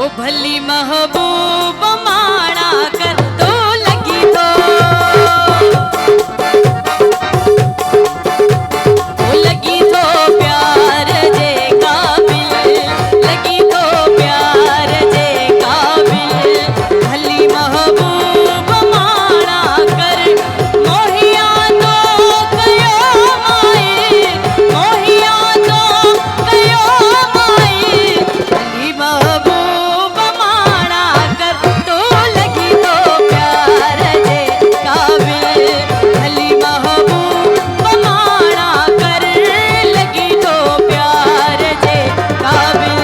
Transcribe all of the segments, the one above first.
ओ भली महबूब माड़ा कर तो लगी तो लगी तो प्यार जे काबिल लगी तो प्यार जे काबिल भली महबूब माड़ा कर मोहिया तो कयो माई मोहिया तो कयो माई भली महबूब माड़ा कर तो लगी तो प्यार जे काबिल भली महबूब माड़ा कर लगी तो प्यार जे काबिल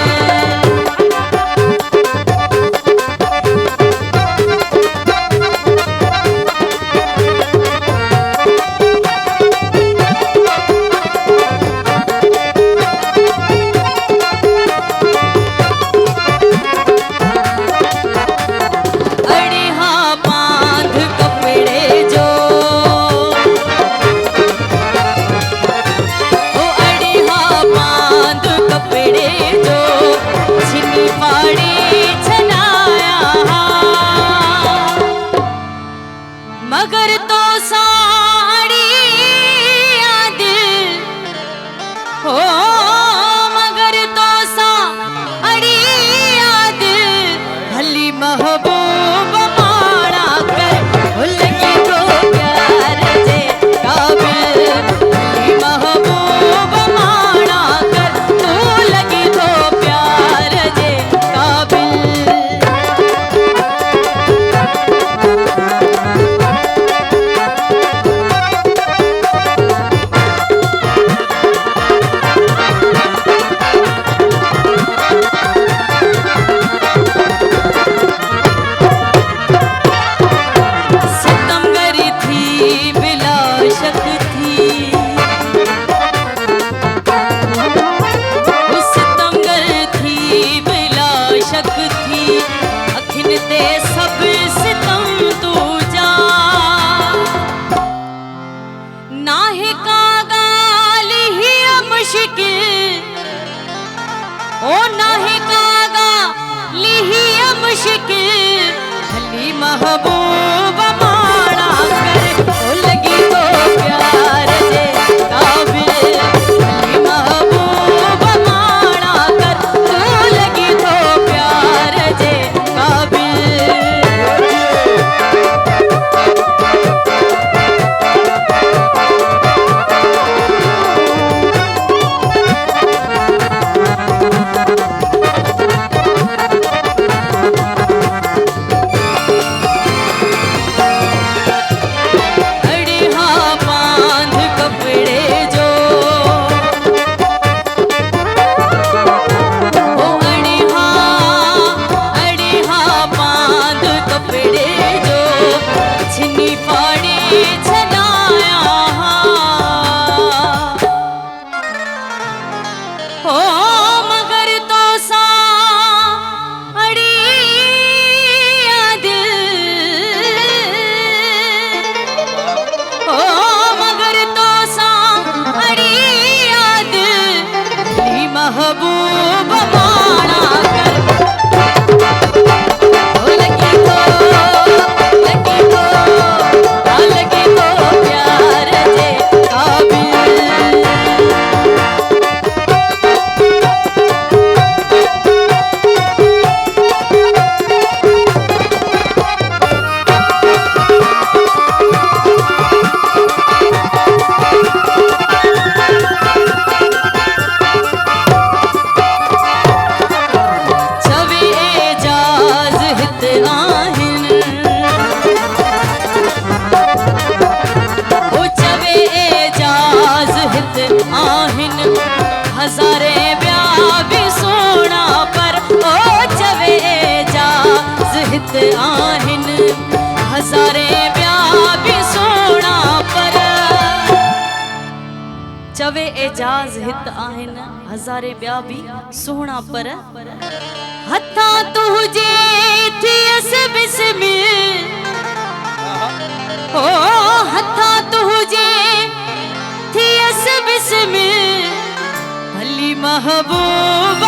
अड़िहा बांध कपड़े जो ओ अड़िहा बांध कपड़े जो छिनी पाड़ी छनाया मगर तो साड़ी दिल हो मगर तो साड़ी दिल भली महबूब माड़ा कर लगी तो प्यार जे काबिल भली महबूब माड़ा कर तो लगी तो प्यार जे काबिल सितमगरी थी बिलाशक थी उस सितमगर थी बिलाशक थी अखिन ते सब सितम तूजा नाहे का गाली ही मुश्किल ओ नाहे का गाली ही मुश्किल भली महबूब माड़ा कर तो लगी तो प्यार जे काबिल भली महबूब माड़ा कर तो लगी तो प्यार जे काबिल अड़िहा बांध कपड़े जो ओ अड़िहा बांध कपड़े जो छिनी पाड़ी छनाया हो मगर तो साड़ी दिल ओ मगर तो साड़ी दिल भली महबूब माड़ा कर तो लगी तो प्यार जे काबिल छवि एजाज हित आहिन ओ छवि एजाज हित आहिन हज़ारे ब्याह भी सोना पर ओ छवि एजाज हित आहिन हज़ारे ब्याह भी सोना पर चवे एजाज हित आहिन हज़ारे ब्याह भी सोना पर हथा तुझे थियस बिस्मिल ओ हथा तुझे थियस बिस्मिल भली महबूब